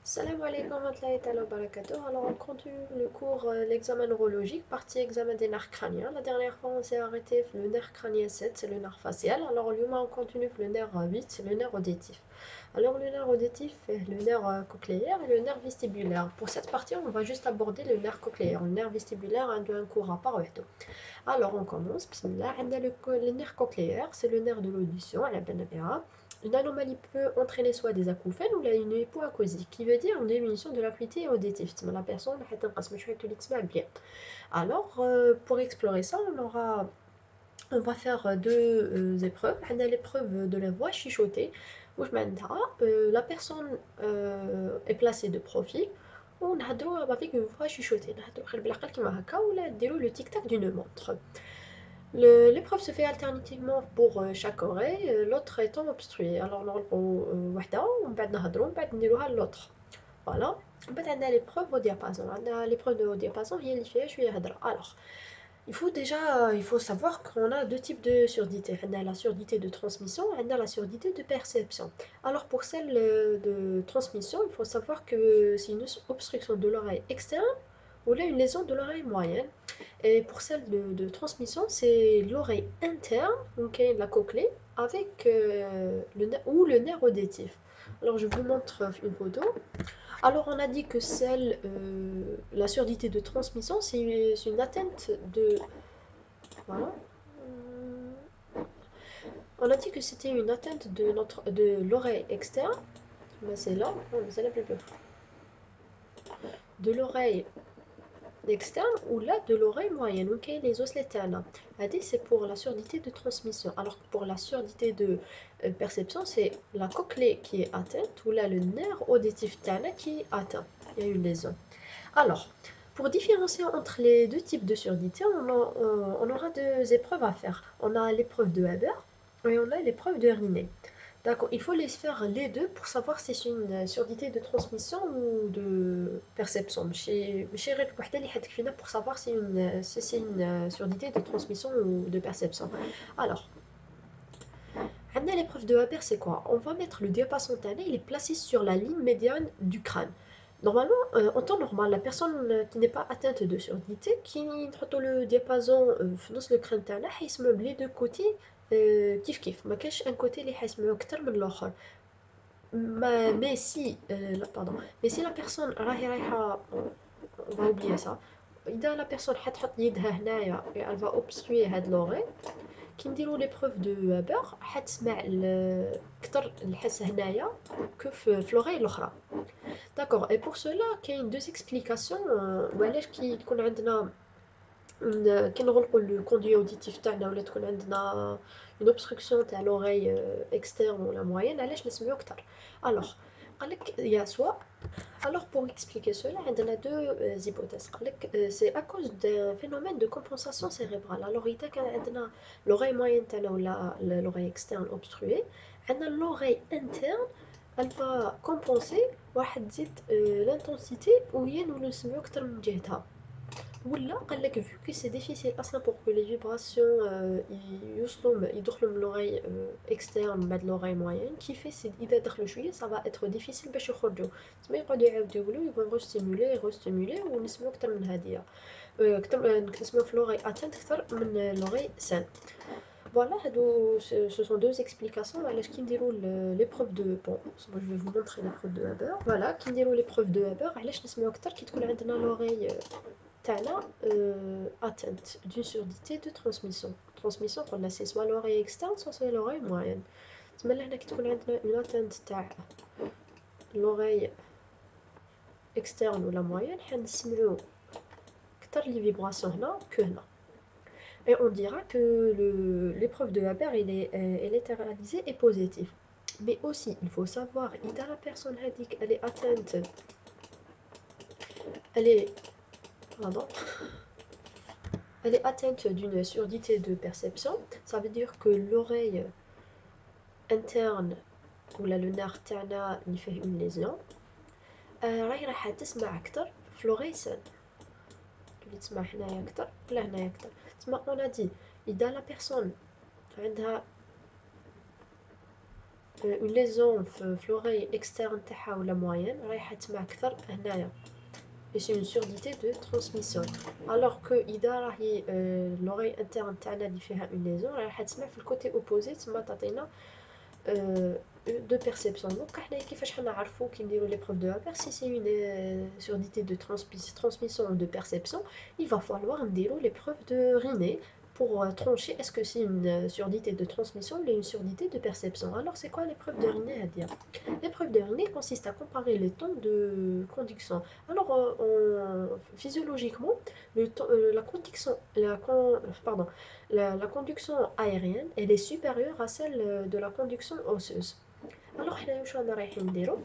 Salam alaikum wa rahmatullahi wa barakatuh. Alors, on continue le cours, l'examen neurologique, partie examen des nerfs crâniens. La dernière fois, on s'est arrêté sur le nerf crânien 7, c'est le nerf facial. Alors, on continue sur le nerf 8, c'est le nerf auditif. Alors, le nerf auditif est le nerf cochléaire et le nerf vestibulaire. Pour cette partie, on va juste aborder le nerf cochléaire. Le nerf vestibulaire a un cours à part. Alors, on commence. Bismillah. On a le nerf cochléaire, c'est le nerf de l'audition. Une anomalie peut entraîner soit des acouphènes ou une hypoacousie, qui veut dire une diminution de l'acuité auditive. La personne bien. Alors, pour explorer ça, on va faire deux épreuves. On a l'épreuve de la voix chuchotée, où la personne est placée de profil. On a avec une voix chuchotée. On a le tic-tac d'une montre. L'épreuve se fait alternativement pour chaque oreille, l'autre étant obstruée. Alors, نغلقوا وحدة ومن بعد نهضروا ومن بعد نديروها l'autre. Voilà. ومن بعد عندنا l'épreuve au diapason. عندنا l'épreuve au diapason هي اللي فيها شوية هضرة. Alors, il faut savoir qu'on a deux types de surdité. On a la surdité de transmission et on a la surdité de perception. Alors, pour celle de transmission, il faut savoir que c'est une obstruction de l'oreille externe ou là une lésion de l'oreille moyenne. Et pour celle de transmission, c'est l'oreille interne, donc la cochlée, avec le nerf auditif. Alors je vous montre une photo. Alors on a dit que la surdité de transmission, c'est une atteinte de... Voilà. On a dit que c'était une atteinte de l'oreille externe. Ben, c'est là, c'est la plus de l'oreille externe ou là de l'oreille moyenne, ok, les os l'éternel. C'est pour la surdité de transmission. Alors que pour la surdité de perception, c'est la cochlée qui est atteinte ou là le nerf auditif tana qui est atteint. Il y a une lésion. Alors, pour différencier entre les deux types de surdité, on aura deux épreuves à faire. On a l'épreuve de Haber et on a l'épreuve de Riney. D'accord, il faut les faire les deux pour savoir si c'est une surdité de transmission ou de perception. Pour savoir si c'est une surdité de transmission ou de perception. Alors, l'épreuve de Haber, c'est quoi? On va mettre le diapason tanné, il est placé sur la ligne médiane du crâne. Normalement, en temps normal, la personne qui n'est pas atteinte de surdité, qui نحطوا le diapason في نص le crâne تاعنا حيسمع les deux côtés كيف كيف ما كاش un côté اللي حيسمعو أكتر من الآخر. Mais si pardon, mais si la personne رايحة on va oublier ça. إذا la personne حتحط يدها هنايا elle va obstruer هاد l'oreille. كي نديرو ليبروف دو هابور حتسمع كتر الحس هنايا كو في لوغاي الاخرى. داكوغ اي بور سولا كاين دوز اكسبليكاسيون وعلاش كي تكون عندنا كي نغلقو لو كوندوي اوديتيف تاعنا ولا تكون عندنا اون اوبستركسيون تاع لوغاي اكسترن ولا موين علاش نسمعو كتر. الوغ قالك يا سوا. Alors, pour expliquer cela, on a deux hypothèses. C'est à cause d'un phénomène de compensation cérébrale. Alors, il y a l'oreille moyenne ou l'oreille externe obstruée. On a l'oreille interne, elle va compenser l'intensité où il y a nous le ولا قال لك vu que c'est difficile اصلا pour que les vibrations يوصلوا يدخلوا من l'oreille externe بعد l'oreille moyenne كيف سي اذا دخلوا شويه ça va être difficile باش يخرجوا تما يقعدوا يعاودوا يقولوا يبغوا غوستيمولي ونسمعوا اكثر من هاديه اكثر نسمعوا في l'oreille atteinte اكثر من l'oreille saine. Voilà, ce sont deux explications علاش كي نديروا l'épreuve de bon je vais vous montrer l'épreuve de Haber. Voilà, كي نديروا l'épreuve de Haber علاش نسمعوا اكثر كي تكون عندنا l'oreille تاعنا atteinte d'une surdité de transmission. Transmission قلنا c'est soit l'oreille externe soit l'oreille moyenne. تسمى هنا كي تكون عندنا une atteinte تاع l'oreille externe ولا moyenne حنسمعو كتر les vibrations هنا que هنا. Et on dira que l'épreuve de Haber elle est réalisée et positive. Mais aussi, il faut savoir, إذا la personne هذيك elle est atteinte, elle est, pardon, elle est atteinte d'une surdité de perception, ça veut dire que l'oreille interne ou le nerf تاعنا اللي فيه une lésion راهي راح تسمع أكتر في l'oreille saine. تولي تسمع هنايا أكتر ولا هنايا أكتر. تسمى on a dit إذا la personne عندها اون ليزون في l'oreille externe تاعها ولا موين رايحة تسمع أكثر هنايا. Et c'est une surdité de transmission. Alors que إذا راهي l'oreille interne تاعنا اللي فيها une lésion رايحة تسمع في الكوتي opposé تسمى تعطينا de perception. Donc حنايا كيفاش حنعرفو كي نديرو les preuves de Haber si c'est une surdité de transmission ou de perception, il va falloir نديرو les preuves de Riney pour trancher est-ce que c'est une surdité de transmission ou une surdité de perception. Alors c'est quoi les preuves de Riney à dire? L'épreuve de Riney consiste à comparer les temps de conduction. Alors, physiologiquement, la conduction, pardon, la conduction aérienne, elle est supérieure à celle de la conduction osseuse. Alors, حنا واش رانا رايحين نديرو؟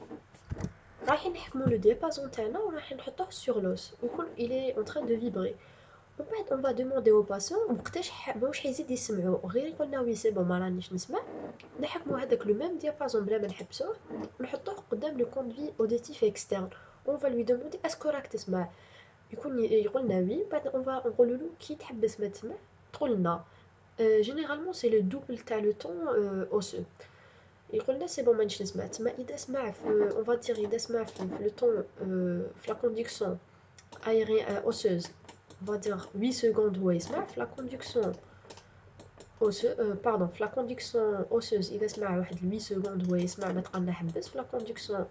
رايحين نحكمو لو ديابازون تاعنا ورايحين نحطوه sur l'os ويكون il est en train de vibrer. ومن بعد on va demander au patient وقتاش واش حيزيد يسمعو غير يقولنا وي سي بون ما رانيش نسمع نحكمو هذاك لو ميم ديابازون بلا ما نحبسوه ونحطوه قدام لو كوندوي اوديتيف اكسترن اون فا لوي دوموندي اسكو راك تسمع يكون يقولنا وي بعد اون فا نقولولو كي تحبس ما تسمع تقولنا جينيرالمون سي لو دوبل تاع لو طون اوسو يقولنا سي بون مانيش نسمع تما اذا سمع اون فا دير اذا سمع في لو طون في لا كونديكسيون aérien osseuse on va dire 8 secondes هو يسمع في la conduction pardon في la conduction osseuse إذا سمع واحد 8 secondes هو يسمع ما تقلنا حبس في la conduction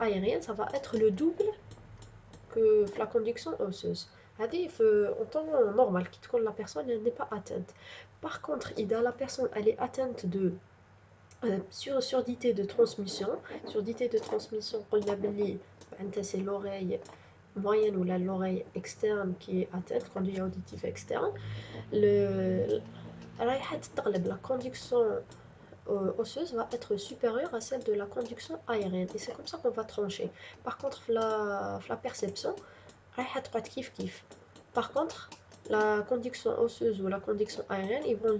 aérienne ça va être le double que في la conduction osseuse هذه في en temps normal كي تكون la personne elle n'est pas atteinte. Par contre إذا la personne elle est atteinte de surdité de transmission قلنا بلي معناتها c'est l'oreille moyenne ou l'oreille externe qui est atteinte, conduit auditif externe, la conduction osseuse va être supérieure à celle de la conduction aérienne. Et c'est comme ça qu'on va trancher. Par contre, la perception, par contre, la conduction osseuse ou la conduction aérienne, ils vont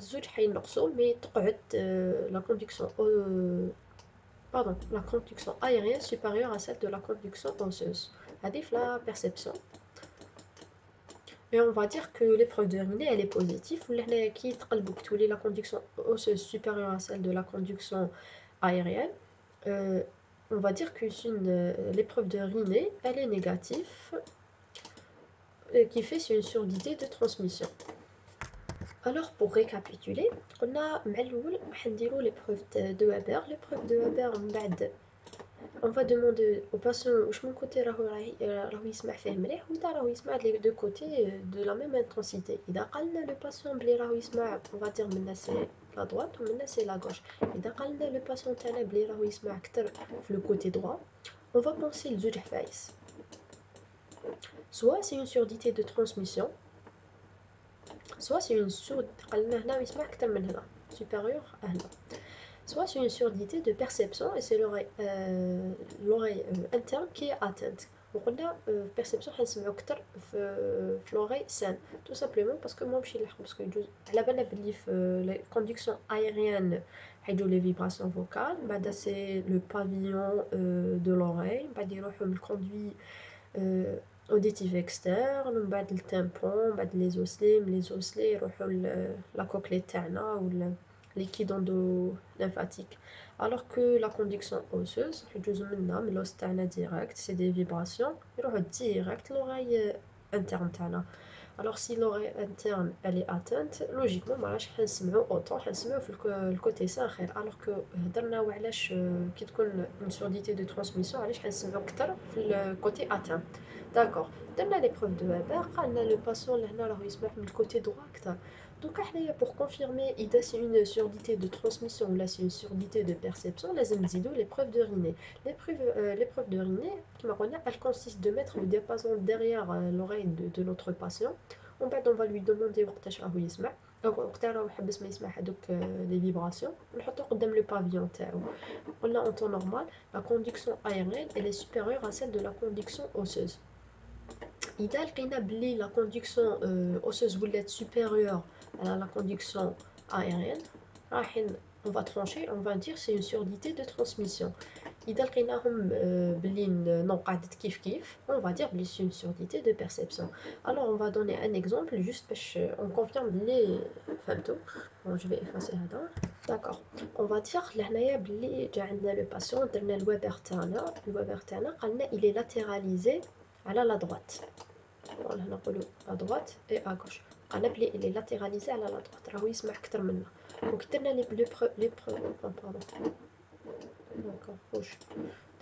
mais la conduction pardon, la conduction aérienne supérieure à celle de la conduction osseuse. Adif la perception. Et on va dire que l'épreuve de Riney elle est positive. Qui la conduction osseuse supérieure à celle de la conduction aérienne. On va dire que l'épreuve de Riney elle est négative. Qui fait c'est une surdité de transmission. Alors pour récapituler, on a l'épreuve de Haber. L'épreuve de Haber on va demander au patient واش من côté راهو يسمع فيه مليح ولا راهو يسمع les deux côtés de la même intensité. إذا قالنا le patient بلي راهو يسمع on va dire منا c'est la droite ومنا c'est la gauche. إذا قالنا le patient تاعنا بلي راهو يسمع أكثر في le côté droit, on va penser لزوج حوايج. Soit c'est une surdité de transmission, soit c'est une surdité قالنا هنا يسمع أكثر من هنا supérieur à هنا. Soit c'est une surdité de perception et c'est l'oreille interne qui est atteinte. Donc on a perception حنسمعو أكتر في l'oreille saine, tout simplement parce que moi parce que على بالنا بلي في la conduction aérienne حيجو les vibrations vocales بعد c'est le pavillon de l'oreille بعد يروحو من الconduit auditif externe من بعد le tympon بعد les osselets يروحو la cochlée تاعنا ولا liquide endo-lymphatique. Alors que la conduction osseuse, l'os direct, c'est des vibrations, direct l'oreille interne. Alors si l'oreille interne elle est atteinte, logiquement, autant le côté sain. Alors que qui une surdité de transmission, le côté atteint. D'accord. Dans l'épreuve de Weber, le patient le côté droit. Donc pour confirmer si c'est une surdité de transmission ou là c'est une surdité de perception, l'épreuve de Riney. L'épreuve de Riney, elle consiste de mettre le diapason derrière l'oreille de notre patient. On va lui demander وقتاش راهو يسمع وقتها راهو يحبس ما يسمع هذوك les vibrations ونحطو قدام le pavillon تاعو. قلنا en temps normal la conduction aérienne elle est supérieure à celle de la conduction osseuse. إذا لقينا بلي la conduction osseuse ولات supérieure à la conduction aérienne on va trancher, on va dire c'est une surdité de transmission. إذا لقيناهم بلي non قاعدة كيف كيف on va dire بلي c'est une surdité de perception. Alors on va donner un exemple juste باش on confirme بلي فهمتو. Bon je vais effacer هذا. D'accord. On va dire لهنايا بلي جا عندنا لو باسيون درنا الوبر تاعنا قالنا il est latéralisé على la droite. Bon هنا نقولو à droite et à gauche. قالنا بلي il est latéralisé على la droite راهو يسمع أكتر منا. دونك درنا لي pardon. D'accord, rouge.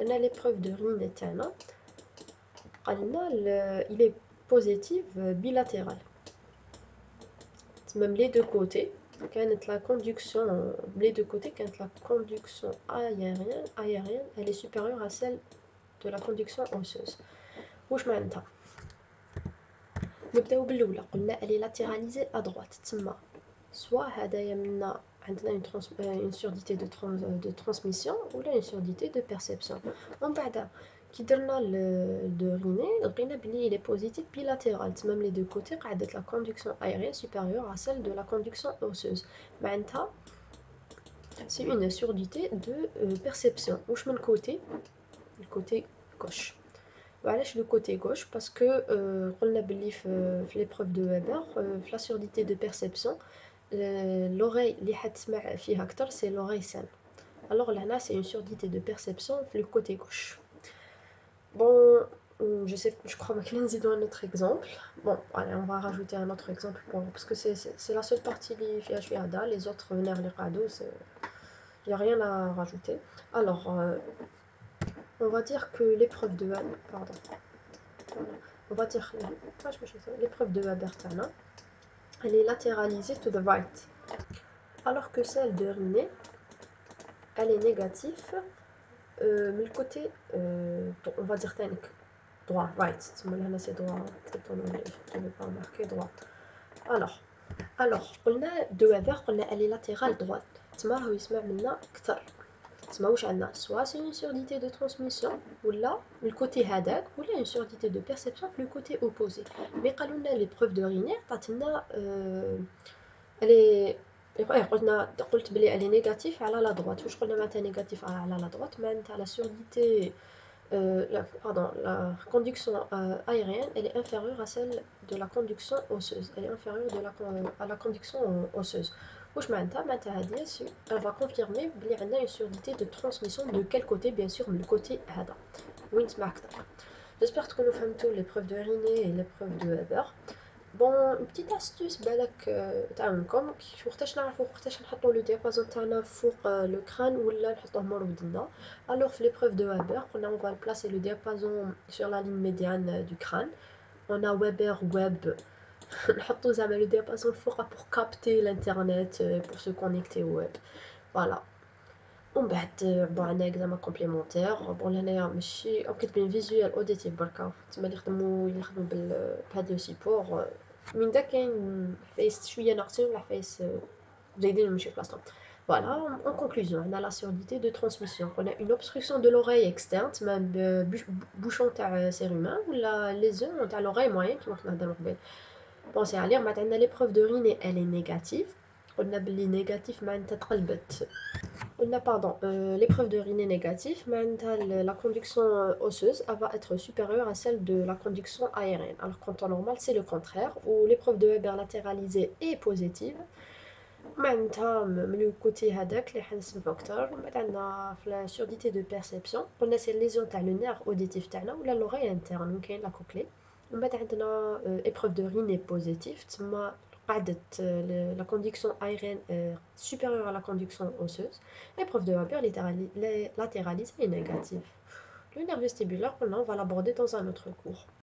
On a l'épreuve de Rhine تاعنا قالنا il est positif bilatéral. Même les deux côtés كانت la conduction les deux côtés كانت la conduction aérienne elle est supérieure à celle de la conduction osseuse. واش معناتها؟ نبداو بالاولى قلنا elle est latéralisée à droite تما soit هدايا منا عندنا une surdité de transmission ou une surdité de perception. ومن بعد كي درنا de Raynaud لقينا بلي il est positif bilatéral même les deux côtés قاعدة la conduction aérienne supérieure à celle de la conduction osseuse. معناتها c'est une surdité de perception. واش من côté le côté gauche. وعلاش le côté gauche parce que قلنا بلي في l'épreuve de Weber في la surdité de perception l'oreille اللي حتسمع فيها أكتر c'est l'oreille saine. Alors là c'est une surdité de perception في le côté gauche. Bon, je crois que nous avons un autre exemple. Bon, allez, on va rajouter un autre exemple parce que c'est la seule partie qui fait HVADA, les autres nerfs, les rados, il n'y a rien à rajouter. Alors, on va dire que l'épreuve de pardon. On va dire l'épreuve de Habertana, elle est latéralisée to the right. Alors que celle de Riné, elle est négative, mais le côté, on va dire droit, right. C'est droit, je ne vais pas marquer droit. Alors, قلنا de Weber, قلنا elle est latérale droite. تما راهو يسمع منا أكثر. تما واش عندنا soit c'est une surdité de transmission ولا le côté هذاك ولا une surdité de perception في le côté opposé. Mais قالوا لنا l'épreuve de Raynaud عطاتنا elle est قلت بلي elle est négative على la droite. واش قلنا معناتها négative على la droite معناتها la surdité la conduction aérienne elle est inférieure à celle de la conduction osseuse. Elle est inférieure à la conduction osseuse. واش معناتها هادي on va confirmer بلي عندنا une surdité de transmission de quel côté bien sûr من الكوتي هذا وين سمع أكثر. J'espère تكونوا فهمتوا l'épreuve de Raynaud et l'épreuve de Weber. Bon, une petite astuce بالك تعاونكم وقتاش نعرفوا وقتاش نحطوا لو ديابازون تاعنا فوق لو كران ولا نحطوه مور ودنا. Alors في l'épreuve de Weber on va placer le diapason sur la ligne médiane du crâne. On a Weber web نحطوا زعما le diapason فوق pour capter l'internet pour se connecter au web. Voilà. ومن بعد bon عندنا examen complémentaire. Bon هنايا ماشي كاتبين فيزوال اوديتيف بركا تما اللي يخدموا بهذا لو سيبور من دا كاين حفايس شويه ناقصين ولا حفايس زايدين ماشي بلاصتهم. Voilà, en conclusion, on a la surdité de transmission. On a une obstruction de l'oreille externe, même bouchon تاع cérumen ou la lésion تاع l'oreille moyenne كيما كنا نهضروا قبل. Pensez à lire maintenant l'épreuve de Raynaud elle est négative. On a بلي négatif معناتها تقلبت. Pardon, l'épreuve de Raynaud négative, la conduction osseuse elle va être supérieure à celle de la conduction aérienne. Alors qu'en temps normal, c'est le contraire, où l'épreuve de Weber latéralisée est positive. Le côté هذاك اللي حنسمعو أكتر. من بعد عندنا في la surdité de perception, on a ces lésions تاع le nerf auditif تاعنا ولا l'oreille interne وين كاين la cochlée. من بعد عندنا épreuve de Raynaud positive, تما قاعدة la conduction aérienne supérieure à la conduction osseuse. L'épreuve de Weber latéralisée est négative. Le nerf vestibulaire, on va l'aborder dans un autre cours.